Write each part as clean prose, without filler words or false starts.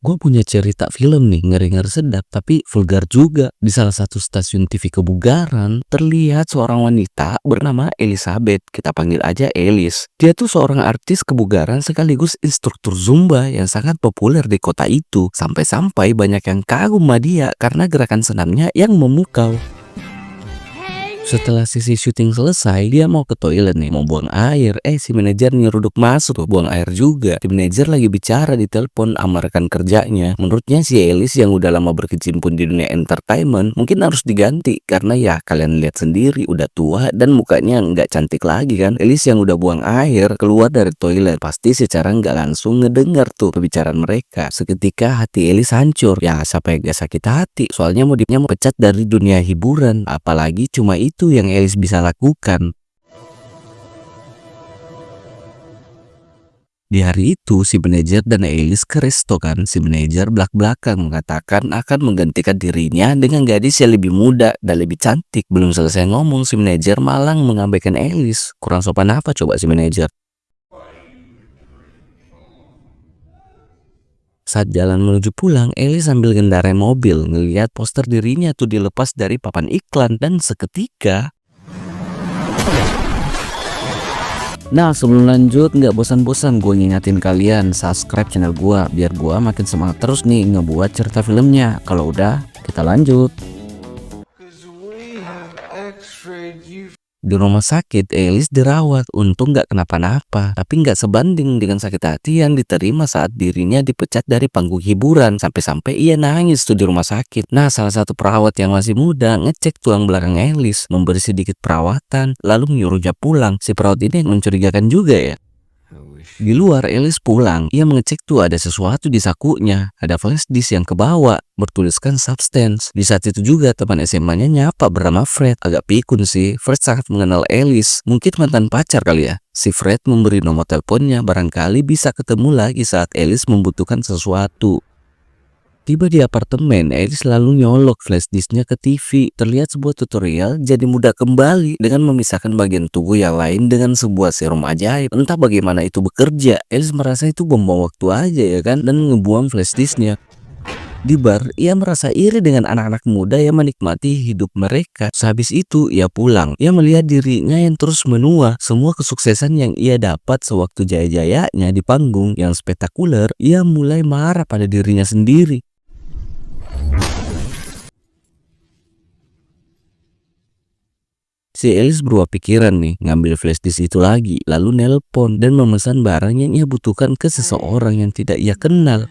Gue punya cerita film nih, ngeri-ngeri sedap tapi vulgar juga. Di salah satu stasiun TV kebugaran, terlihat seorang wanita bernama Elizabeth. Kita panggil aja Elis. Dia tuh seorang artis kebugaran sekaligus instruktur Zumba yang sangat populer di kota itu. Sampai-sampai banyak yang kagum sama dia karena gerakan senamnya yang memukau. Setelah sesi syuting selesai, dia mau ke toilet nih, mau buang air. Si manajer nyeruduk masuk tuh, buang air juga. Si manajer lagi bicara di telepon sama rekan kerjanya. Menurutnya si Elis yang udah lama berkecimpung di dunia entertainment mungkin harus diganti, karena ya kalian lihat sendiri udah tua dan mukanya nggak cantik lagi kan. Elis yang udah buang air keluar dari toilet, pasti secara nggak langsung ngedengar tuh pembicaraan mereka. Seketika hati Elis hancur. Ya siapa yang gak sakit hati, soalnya mau pecat dari dunia hiburan. Apalagi cuma itu yang Elis bisa lakukan. Di hari itu si manajer dan Elis ke resto kan. Si manajer belak-belakan mengatakan akan menggantikan dirinya dengan gadis yang lebih muda dan lebih cantik. Belum selesai ngomong, si manajer malah mengabaikan Elis. Kurang sopan apa coba si manajer? Saat jalan menuju pulang, Elis sambil gendarai mobil ngelihat poster dirinya tuh dilepas dari papan iklan, dan seketika. Nah, sebelum lanjut, nggak bosan-bosan gue ngingatin kalian subscribe channel gue biar gue makin semangat terus nih ngebuat cerita filmnya. Kalau udah, kita lanjut. Di rumah sakit, Elis dirawat. Untung nggak kenapa-napa, tapi nggak sebanding dengan sakit hati yang diterima saat dirinya dipecat dari panggung hiburan. Sampai-sampai ia nangis tuh di rumah sakit. Nah, salah satu perawat yang masih muda ngecek tulang belakang Elis, memberi sedikit perawatan, lalu menyuruhnya pulang. Si perawat ini mencurigakan juga ya. Di luar, Elis pulang. Ia mengecek tuh ada sesuatu di sakunya. Ada flash disk yang kebawa, bertuliskan Substance. Di saat itu juga teman SMA-nya nyapa bernama Fred. Agak pikun sih, Fred sangat mengenal Elis. Mungkin mantan pacar kali ya. Si Fred memberi nomor teleponnya, barangkali bisa ketemu lagi saat Elis membutuhkan sesuatu. Tiba di apartemen, Elis lalu nyolok flash disknya ke TV. Terlihat sebuah tutorial jadi mudah kembali dengan memisahkan bagian tubuh yang lain dengan sebuah serum ajaib. Entah bagaimana itu bekerja, Elis merasa itu bom waktu aja ya kan, dan ngebuang flash disknya. Di bar, ia merasa iri dengan anak-anak muda yang menikmati hidup mereka. Sehabis itu, ia pulang. Ia melihat dirinya yang terus menua. Semua kesuksesan yang ia dapat sewaktu jaya-jayanya di panggung yang spektakuler, ia mulai marah pada dirinya sendiri. Si Elis berubah pikiran nih, ngambil flash disk itu lagi, lalu nelpon dan memesan barang yang ia butuhkan ke seseorang yang tidak ia kenal.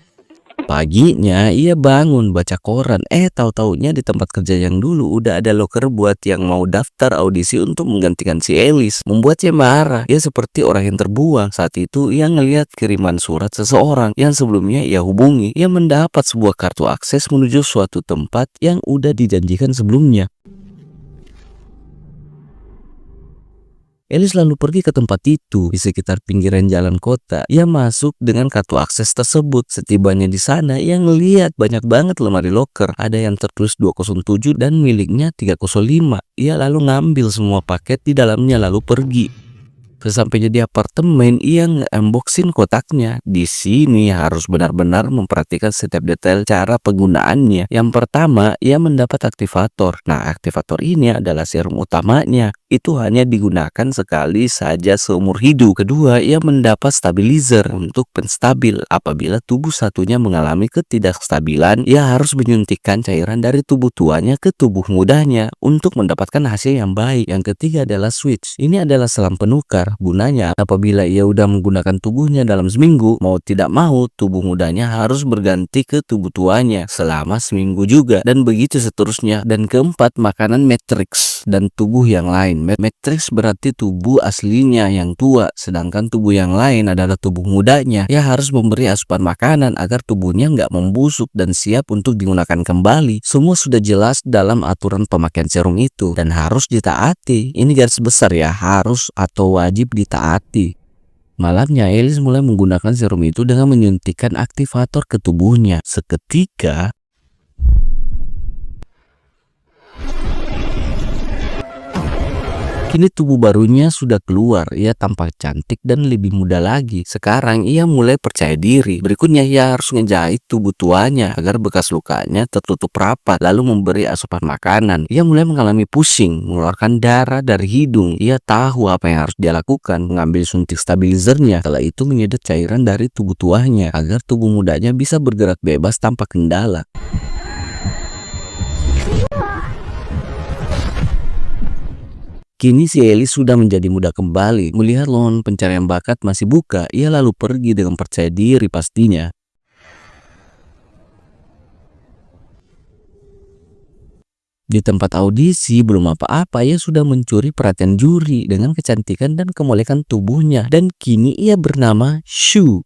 Paginya ia bangun baca koran, tahu-taunya di tempat kerja yang dulu udah ada loker buat yang mau daftar audisi untuk menggantikan si Elis. Membuatnya marah, ia seperti orang yang terbuang. Saat itu ia ngelihat kiriman surat seseorang yang sebelumnya ia hubungi. Ia mendapat sebuah kartu akses menuju suatu tempat yang udah dijanjikan sebelumnya. Elis lalu pergi ke tempat itu di sekitar pinggiran jalan kota. Ia masuk dengan kartu akses tersebut. Setibanya di sana, ia ngelihat banyak banget lemari loker. Ada yang tertulis 207 dan miliknya 305. Ia lalu ngambil semua paket di dalamnya lalu pergi. Sesampainya di apartemen, ia nge-unboxing kotaknya. Di sini harus benar-benar memperhatikan setiap detail cara penggunaannya. Yang pertama, ia mendapat aktivator. Nah, aktivator ini adalah serum utamanya. Itu hanya digunakan sekali saja seumur hidup. Kedua, ia mendapat stabilizer untuk penstabil. Apabila tubuh satunya mengalami ketidakstabilan, ia harus menyuntikkan cairan dari tubuh tuanya ke tubuh mudanya untuk mendapatkan hasil yang baik. Yang ketiga adalah switch. Ini adalah selang penukar. Gunanya apabila ia udah menggunakan tubuhnya dalam seminggu, mau tidak mau tubuh mudanya harus berganti ke tubuh tuanya selama seminggu juga, dan begitu seterusnya. Dan keempat, makanan matrix dan tubuh yang lain. Matrix berarti tubuh aslinya yang tua, sedangkan tubuh yang lain adalah tubuh mudanya. Ia harus memberi asupan makanan agar tubuhnya nggak membusuk dan siap untuk digunakan kembali. Semua sudah jelas dalam aturan pemakaian serum itu dan harus ditaati. Ini garis besar ya, harus atau wajib ditaati. Malamnya, Alice mulai menggunakan serum itu dengan menyuntikkan aktivator ke tubuhnya. Seketika, kini tubuh barunya sudah keluar. Ia tampak cantik dan lebih muda lagi. Sekarang ia mulai percaya diri. Berikutnya ia harus ngejahit tubuh tuanya agar bekas lukanya tertutup rapat, lalu memberi asupan makanan. Ia mulai mengalami pusing, mengeluarkan darah dari hidung. Ia tahu apa yang harus dia lakukan, mengambil suntik stabilizernya. Setelah itu menyedot cairan dari tubuh tuanya agar tubuh mudanya bisa bergerak bebas tanpa kendala. Kini si Alice sudah menjadi muda kembali. Melihat lowongan pencarian bakat masih buka, ia lalu pergi dengan percaya diri pastinya. Di tempat audisi, belum apa-apa, ia sudah mencuri perhatian juri dengan kecantikan dan kemolekan tubuhnya. Dan kini ia bernama Shu.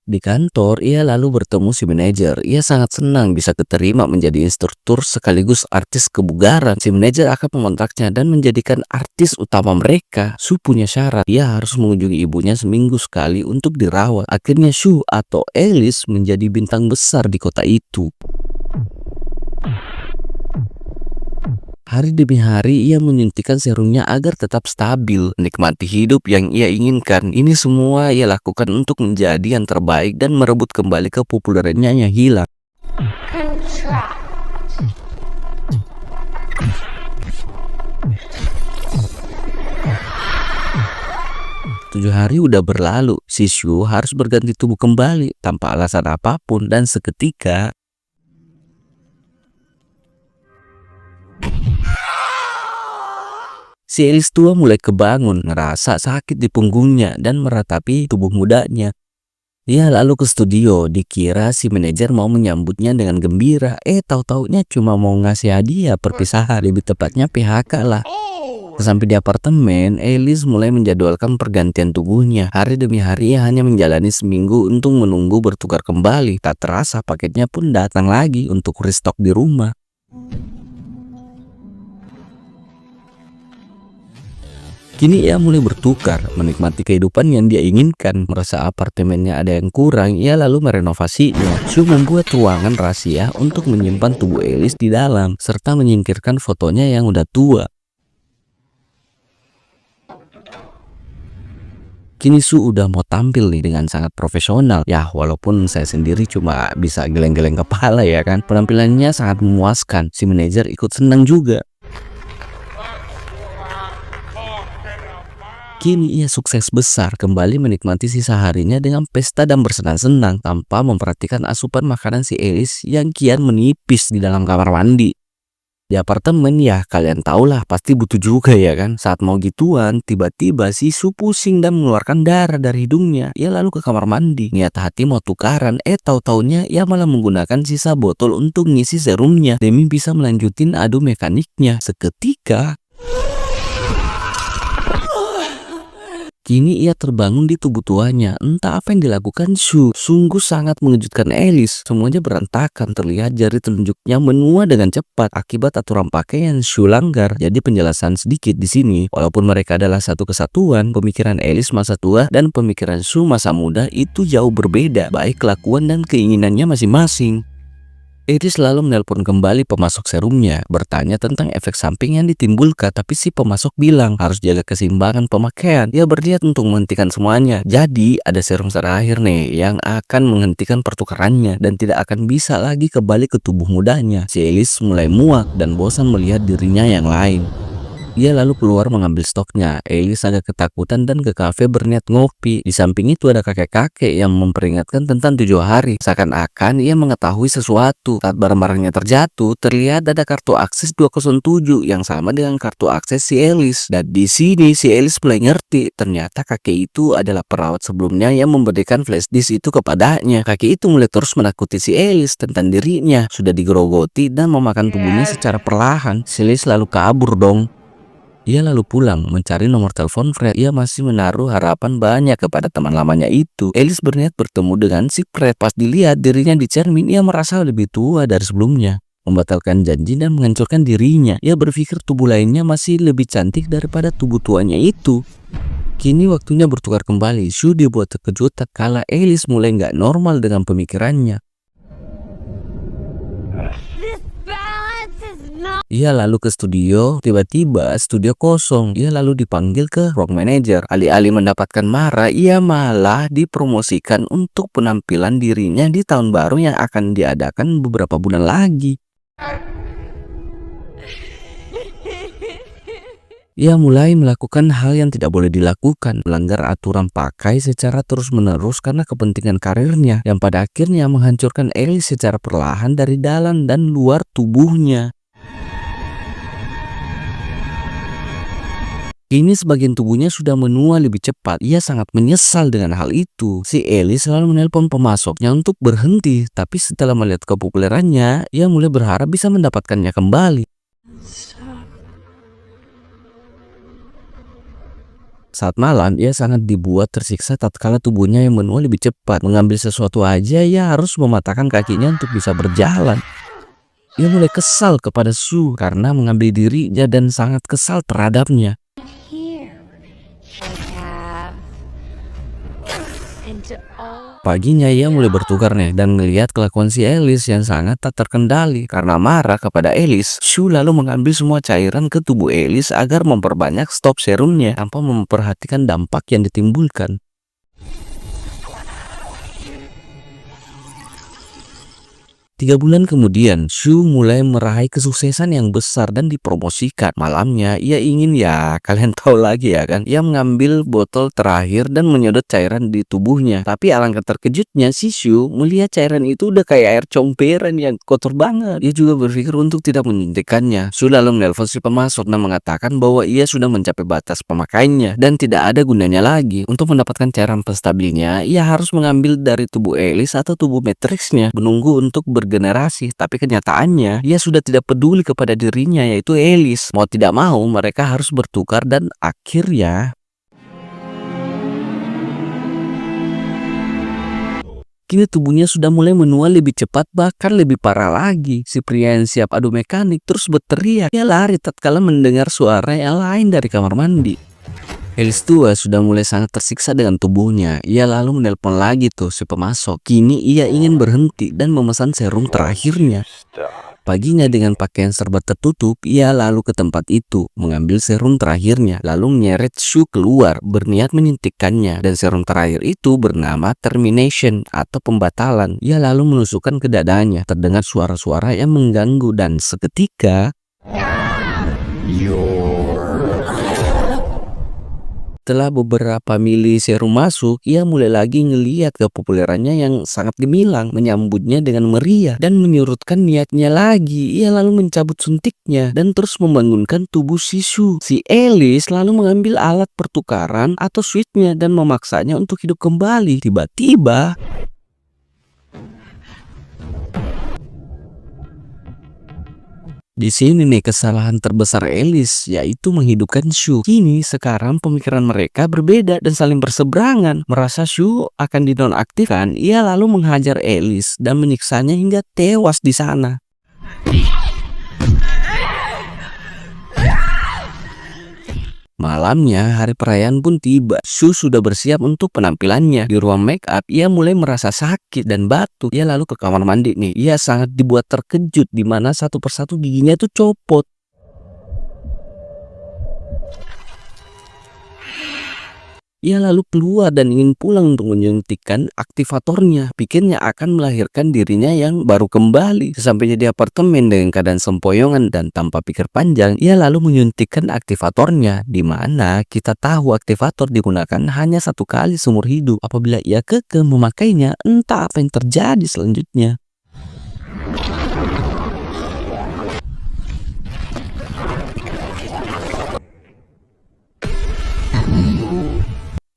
Di kantor, ia lalu bertemu si manajer. Ia sangat senang bisa keterima menjadi instruktur sekaligus artis kebugaran. Si manajer akan mengontraknya dan menjadikan artis utama mereka. Shu punya syarat, ia harus mengunjungi ibunya seminggu sekali untuk dirawat. Akhirnya Shu atau Alice menjadi bintang besar di kota itu. Hari demi hari ia menyuntikkan serumnya agar tetap stabil, menikmati hidup yang ia inginkan. Ini semua ia lakukan untuk menjadi yang terbaik dan merebut kembali kepopulerannya yang hilang. 7 hari udah berlalu, si Shu harus berganti tubuh kembali tanpa alasan apapun, dan seketika si Alice tua mulai kebangun, ngerasa sakit di punggungnya dan meratapi tubuh mudanya. Ia lalu ke studio, dikira si manajer mau menyambutnya dengan gembira. Tahu-taunya cuma mau ngasih hadiah perpisahan, lebih tepatnya PHK lah. Sampai di apartemen, Alice mulai menjadwalkan pergantian tubuhnya. Hari demi hari ia hanya menjalani seminggu untuk menunggu bertukar kembali. Tak terasa paketnya pun datang lagi untuk restock di rumah. Kini ia mulai bertukar, menikmati kehidupan yang dia inginkan. Merasa apartemennya ada yang kurang, ia lalu merenovasinya. Shu membuat ruangan rahasia untuk menyimpan tubuh Alice di dalam, serta menyingkirkan fotonya yang udah tua. Kini Shu udah mau tampil nih dengan sangat profesional. Ya, walaupun saya sendiri cuma bisa geleng-geleng kepala ya kan. Penampilannya sangat memuaskan. Si manajer ikut senang juga. Kini ia sukses besar, kembali menikmati sisa harinya dengan pesta dan bersenang-senang tanpa memperhatikan asupan makanan si Alice yang kian menipis di dalam kamar mandi. Di apartemen ya kalian tahulah pasti butuh juga ya kan. Saat mau gituan, tiba-tiba si Shu pusing dan mengeluarkan darah dari hidungnya. Ia lalu ke kamar mandi, niat hati mau tukaran. Tahu-taunya ia malah menggunakan sisa botol untuk ngisi serumnya demi bisa melanjutin adu mekaniknya. Seketika kini ia terbangun di tubuh tuanya. Entah apa yang dilakukan Shu, sungguh sangat mengejutkan Alice. Semuanya berantakan, terlihat jari telunjuknya menua dengan cepat akibat aturan pakaian Shu langgar. Jadi penjelasan sedikit di sini, walaupun mereka adalah satu kesatuan, pemikiran Alice masa tua dan pemikiran Shu masa muda itu jauh berbeda, baik kelakuan dan keinginannya masing-masing. Alice lalu menelpon kembali pemasok serumnya, bertanya tentang efek samping yang ditimbulkan, tapi si pemasok bilang harus jaga keseimbangan pemakaian. Ia berniat untuk menghentikan semuanya. Jadi ada serum terakhir nih yang akan menghentikan pertukarannya dan tidak akan bisa lagi kembali ke tubuh mudanya. Si Alice mulai muak dan bosan melihat dirinya yang lain. Ia lalu keluar mengambil stoknya. Alice agak ketakutan dan ke kafe berniat ngopi. Di samping itu ada kakek-kakek yang memperingatkan tentang 7 hari. Seakan-akan ia mengetahui sesuatu. Saat barang-barangnya terjatuh, terlihat ada kartu akses 207 yang sama dengan kartu akses si Alice. Dan di sini si Alice mulai ngerti. Ternyata kakek itu adalah perawat sebelumnya yang memberikan flash disk itu kepadanya. Kakek itu mulai terus menakuti si Alice tentang dirinya. Sudah digerogoti dan memakan tubuhnya secara perlahan. Si Alice lalu kabur dong. Ia lalu pulang mencari nomor telepon Fred. Ia masih menaruh harapan banyak kepada teman lamanya itu. Alice berniat bertemu dengan si Fred. Pas dilihat dirinya di cermin, ia merasa lebih tua dari sebelumnya. membatalkan janji dan menghancurkan dirinya. Ia berpikir tubuh lainnya masih lebih cantik daripada tubuh tuanya itu. Kini waktunya bertukar kembali. Shu dibuat terkejut tatkala Alice mulai nggak normal dengan pemikirannya. Ia lalu ke studio, tiba-tiba studio kosong. Ia lalu dipanggil ke rock manager. Alih-alih mendapatkan Mara, ia malah dipromosikan untuk penampilan dirinya di tahun baru yang akan diadakan beberapa bulan lagi. Ia mulai melakukan hal yang tidak boleh dilakukan, melanggar aturan pakai secara terus-menerus karena kepentingan karirnya, yang pada akhirnya menghancurkan Alice secara perlahan dari dalam dan luar tubuhnya. Kini sebagian tubuhnya sudah menua lebih cepat. Ia sangat menyesal dengan hal itu. Si Alice selalu menelpon pemasoknya untuk berhenti, tapi setelah melihat kepopulerannya, ia mulai berharap bisa mendapatkannya kembali. Saat malam, ia sangat dibuat tersiksa tatkala tubuhnya yang menua lebih cepat. Mengambil sesuatu aja, ia harus mematahkan kakinya untuk bisa berjalan. Ia mulai kesal kepada Shu karena mengambil dirinya dan sangat kesal terhadapnya. Paginya ia mulai bertukar nih dan melihat kelakuan si Alice yang sangat tak terkendali. Karena marah kepada Alice, Shu lalu mengambil semua cairan ke tubuh Alice agar memperbanyak stok serumnya tanpa memperhatikan dampak yang ditimbulkan. 3 bulan kemudian, Shu mulai meraih kesuksesan yang besar dan dipromosikan. Malamnya, ia ingin kalian tahu lagi ya kan, ia mengambil botol terakhir dan menyedot cairan di tubuhnya. Tapi alangkah terkejutnya, si Shu melihat cairan itu udah kayak air comberan yang kotor banget. Ia juga berpikir untuk tidak menyuntikkannya. Shu lalu menelpon si pemasok dan mengatakan bahwa ia sudah mencapai batas pemakaiannya dan tidak ada gunanya lagi. Untuk mendapatkan cairan penstabilnya, ia harus mengambil dari tubuh Alice atau tubuh Matrixnya, menunggu untuk generasi. Tapi kenyataannya ia sudah tidak peduli kepada dirinya, yaitu Alice. Mau tidak mau mereka harus bertukar dan akhirnya kini tubuhnya sudah mulai menua lebih cepat, bahkan lebih parah lagi. Si pria yang siap adu mekanik terus berteriak. Ia lari tatkala mendengar suara yang lain dari kamar mandi. Alice tua sudah mulai sangat tersiksa dengan tubuhnya. Ia lalu menelpon lagi tuh si pemasok. Kini ia ingin berhenti dan memesan serum terakhirnya. Paginya dengan pakaian serba tertutup, ia lalu ke tempat itu, mengambil serum terakhirnya, lalu menyeret Shu keluar, berniat menyuntikkannya. Dan serum terakhir itu bernama Termination atau pembatalan. Ia lalu menusukkan ke dadanya. Terdengar suara-suara yang mengganggu dan seketika setelah beberapa mili serum masuk, ia mulai lagi ngeliat kepopulerannya yang sangat gemilang, menyambutnya dengan meriah dan menyurutkan niatnya lagi. Ia lalu mencabut suntiknya dan terus membangunkan tubuh si Shu. Si Alice lalu mengambil alat pertukaran atau switchnya dan memaksanya untuk hidup kembali. Tiba-tiba di sini nih kesalahan terbesar Alice, yaitu menghidupkan Shu. Kini sekarang pemikiran mereka berbeda dan saling berseberangan. Merasa Shu akan dinonaktifkan, ia lalu menghajar Alice dan menyiksanya hingga tewas di sana. Malamnya, hari perayaan pun tiba. Shu sudah bersiap untuk penampilannya. Di ruang make up, ia mulai merasa sakit dan batuk. Ia lalu ke kamar mandi nih. Ia sangat dibuat terkejut di mana satu persatu giginya itu copot. Ia lalu keluar dan ingin pulang untuk menyuntikkan aktivatornya. Pikirnya akan melahirkan dirinya yang baru kembali. Sesampainya di apartemen dengan keadaan sempoyongan dan tanpa pikir panjang, ia lalu menyuntikkan aktivatornya. Di mana kita tahu aktivator digunakan hanya 1 kali seumur hidup. Apabila ia kekeh memakainya, entah apa yang terjadi selanjutnya.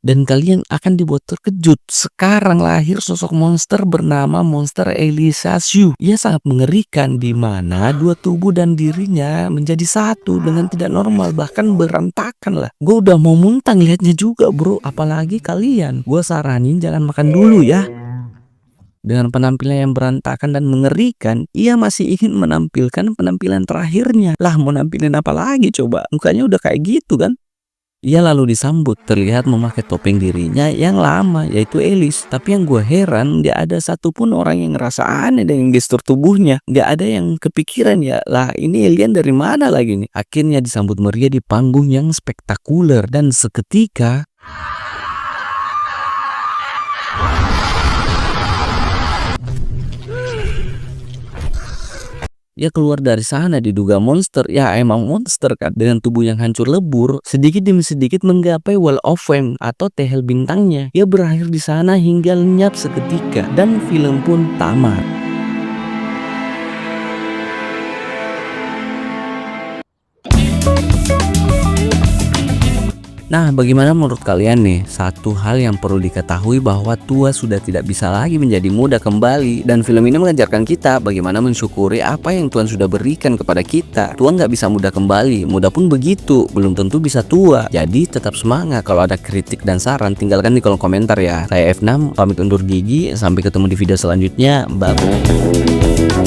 Dan kalian akan dibuat terkejut. Sekarang lahir sosok monster bernama Monster Elisa Shu. Ia sangat mengerikan di mana 2 tubuh dan dirinya menjadi satu dengan tidak normal, bahkan berantakan lah. Gue udah mau muntah lihatnya juga bro, apalagi kalian. Gue saranin jangan makan dulu ya. Dengan penampilan yang berantakan dan mengerikan, ia masih ingin menampilkan penampilan terakhirnya. Lah mau nampilin apa lagi coba? Mukanya udah kayak gitu kan? Ia lalu disambut terlihat memakai topeng dirinya yang lama, yaitu Alice. Tapi yang gue heran, gak ada satupun orang yang ngerasa aneh dengan gestur tubuhnya. Gak ada yang kepikiran ya, lah ini alien dari mana lagi nih? Akhirnya disambut meriah di panggung yang spektakuler. Dan seketika ia keluar dari sana diduga monster. Ya emang monster kan, dengan tubuh yang hancur lebur, sedikit demi sedikit menggapai wall of fame atau tehel bintangnya. Ia berakhir di sana hingga lenyap seketika dan film pun tamat. Nah, bagaimana menurut kalian nih? Satu hal yang perlu diketahui bahwa tua sudah tidak bisa lagi menjadi muda kembali. Dan film ini mengajarkan kita bagaimana mensyukuri apa yang Tuhan sudah berikan kepada kita. Tua nggak bisa muda kembali, muda pun begitu, belum tentu bisa tua. Jadi tetap semangat. Kalau ada kritik dan saran, tinggalkan di kolom komentar ya. Saya F6, pamit undur gigi. Sampai ketemu di video selanjutnya. Bye.